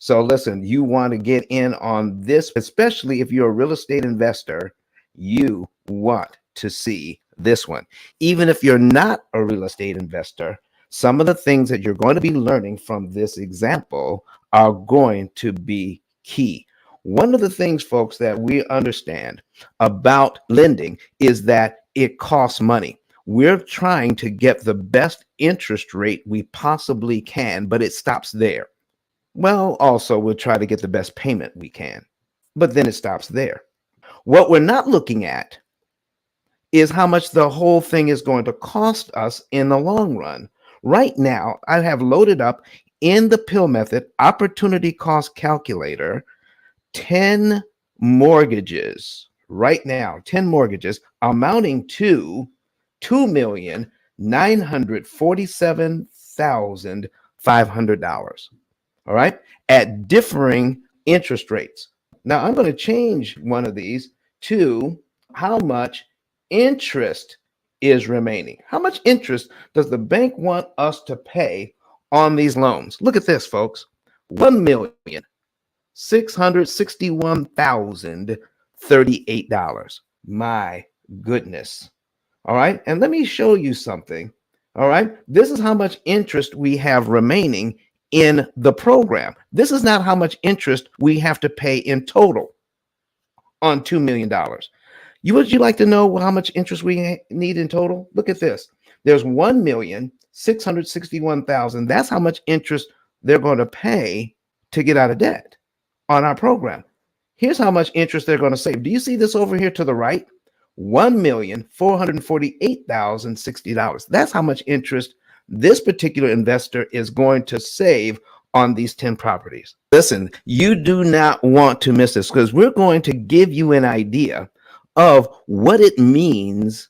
So listen, you want to get in on this, especially if you're a real estate investor, you want to see this one. Even if you're not a real estate investor, some of the things that you're going to be learning from this example are going to be key. One of the things, folks, that we understand about lending is that it costs money. We're trying to get the best interest rate we possibly can, but it stops there. Well, also, we'll try to get the best payment we can, but then it stops there. What we're not looking at is how much the whole thing is going to cost us in the long run. Right now, I have loaded up in the P.I.L.L method opportunity cost calculator 10 mortgages right now, 10 mortgages amounting to $2,947,500. All right, at differing interest rates. Now I'm going to change one of these to how much interest is remaining. How much interest does the bank want us to pay on these loans? Look at this, folks. $1,661,038. My goodness. All right. And let me show you something. All right. This is how much interest we have remaining in the program. This is not how much interest we have to pay in total on $2 million. Would you like to know how much interest we need in total? Look at this. There's 1,661,000. That's how much interest they're going to pay to get out of debt on our program. Here's how much interest they're going to save. Do you see this over here to the right? $1,448,060. That's how much interest this particular investor is going to save on these 10 properties. Listen, you do not want to miss this because we're going to give you an idea of what it means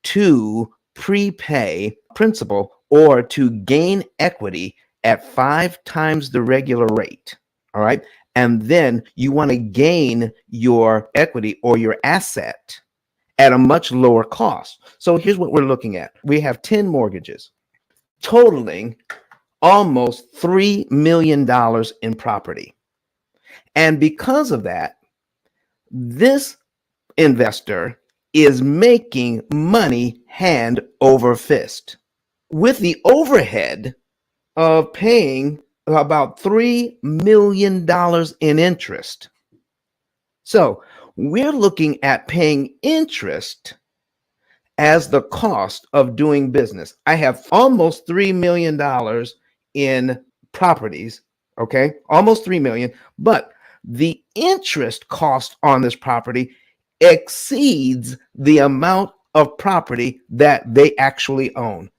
to prepay principal or to gain equity at 5 times the regular rate. All right. And then you want to gain your equity or your asset at a much lower cost. So here's what we're looking at. We have 10 mortgages totaling almost $3 million in property. And because of that, this investor is making money hand over fist with the overhead of paying about $3 million in interest. So we're looking at paying interest as the cost of doing business. I have almost $3 million in properties, okay? Almost $3 million, but the interest cost on this property exceeds the amount of property that they actually own.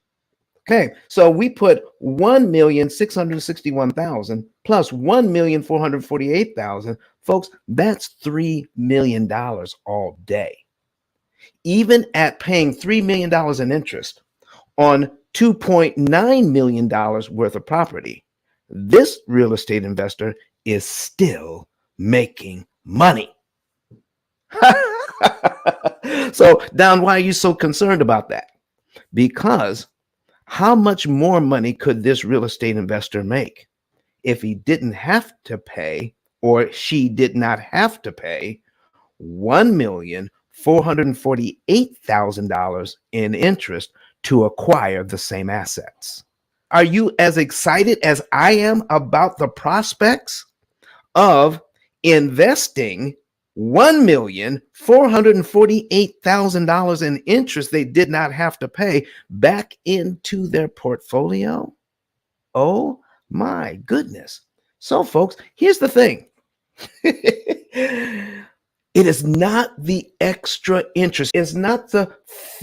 Okay, so we put 1,661,000 plus 1,448,000. Folks, that's $3 million all day. Even at paying $3 million in interest on $2.9 million worth of property, this real estate investor is still making money. So, Don, why are you so concerned about that? Because how much more money could this real estate investor make if he didn't have to pay, or she did not have to pay, $1,448,000 in interest to acquire the same assets? Are you as excited as I am about the prospects of investing $1,448,000 in interest they did not have to pay back into their portfolio? Oh my goodness. So folks, here's the thing. It is not the extra interest. It's not the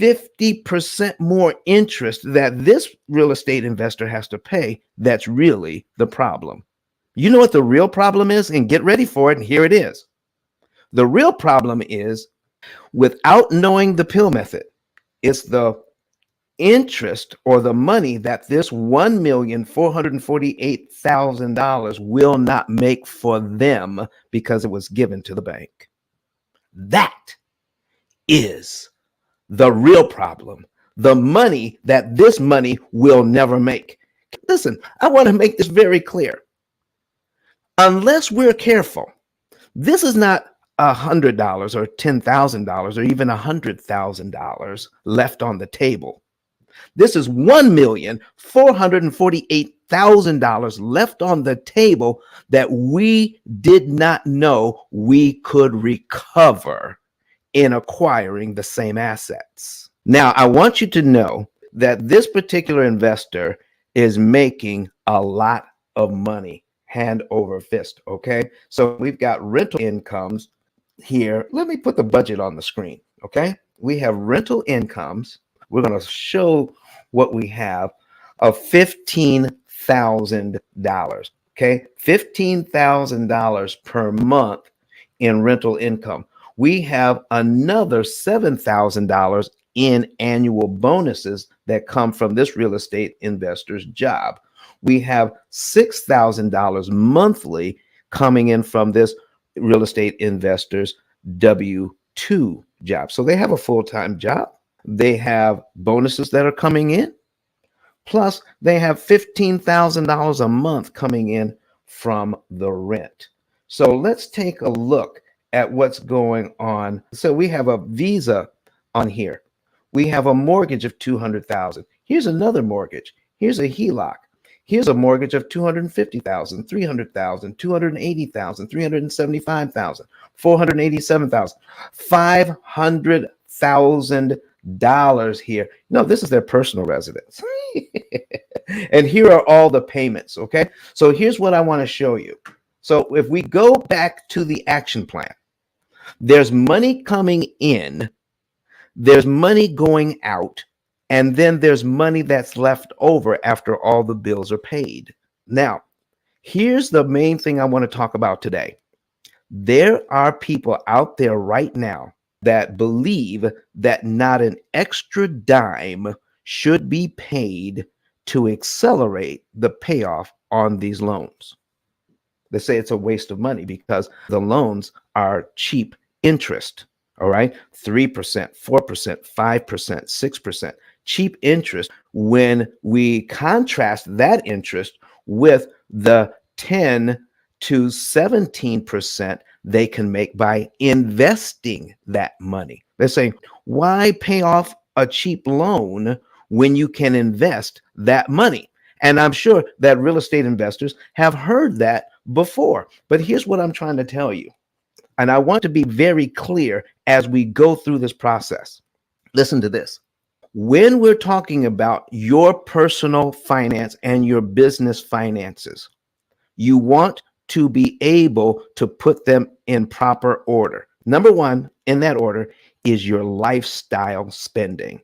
50% more interest that this real estate investor has to pay that's really the problem. You know what the real problem is? And get ready for it. And here it is. The real problem is, without knowing the P.I.L.L method, it's the interest or the money that this $1,448,000 will not make for them because it was given to the bank. That is the real problem. The money that this money will never make. Listen, I want to make this very clear. Unless we're careful, this is not $100 or $10,000 or even $100,000 left on the table. This is $1,448,000 left on the table that we did not know we could recover in acquiring the same assets. Now, I want you to know that this particular investor is making a lot of money hand over fist. Okay. So we've got rental incomes here. Let me put the budget on the screen. Okay. We have rental incomes. We're going to show what we have of $15,000. Okay. $15,000 per month in rental income. We have another $7,000 in annual bonuses that come from this real estate investor's job. We have $6,000 monthly coming in from this real estate investor's W-2 job. So they have a full-time job. They have bonuses that are coming in. Plus, they have $15,000 a month coming in from the rent. So let's take a look at what's going on. So we have a Visa on here. We have a mortgage of $200,000. Here's another mortgage. Here's a HELOC. Here's a mortgage of $250,000, $300,000, $280,000, $375,000, $487,000, $500,000 here. No, this is their personal residence. And here are all the payments. Okay. So here's what I want to show you. So if we go back to the action plan, there's money coming in, there's money going out, and then there's money that's left over after all the bills are paid. Now, here's the main thing I want to talk about today. There are people out there right now that believe that not an extra dime should be paid to accelerate the payoff on these loans. They say it's a waste of money because the loans are cheap interest. All right. 3%, 4%, 5%, 6%. Cheap interest when we contrast that interest with the 10 to 17% they can make by investing that money. They're saying, why pay off a cheap loan when you can invest that money? And I'm sure that real estate investors have heard that before. But here's what I'm trying to tell you. And I want to be very clear as we go through this process. Listen to this. When we're talking about your personal finance and your business finances, you want to be able to put them in proper order. Number one in that order is your lifestyle spending.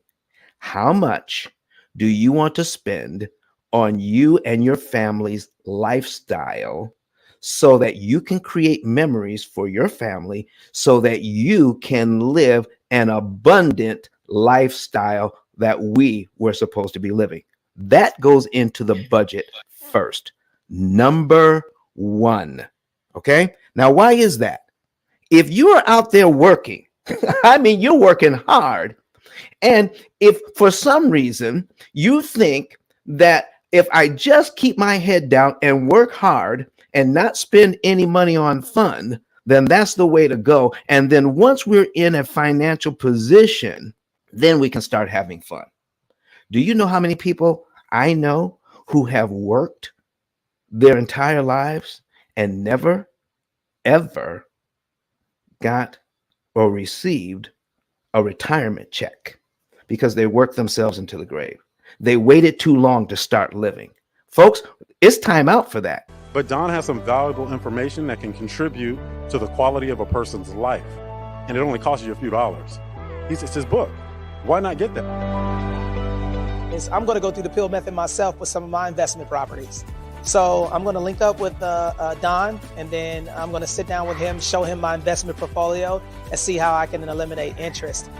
How much do you want to spend on you and your family's lifestyle so that you can create memories for your family, so that you can live an abundant lifestyle that we were supposed to be living? That goes into the budget first. Number one. Okay. Now, why is that? If you are out there working, I mean, you're working hard. And if for some reason you think that if I just keep my head down and work hard and not spend any money on fun, then that's the way to go. And then once we're in a financial position, then we can start having fun. Do you know how many people I know who have worked their entire lives and never, ever got or received a retirement check because they worked themselves into the grave? They waited too long to start living. Folks, it's time out for that. But Don has some valuable information that can contribute to the quality of a person's life. And it only costs you a few dollars. It's his book. Why not get that? I'm going to go through the P.I.L. method myself with some of my investment properties. So I'm going to link up with Don, and then I'm going to sit down with him, show him my investment portfolio, and see how I can eliminate interest.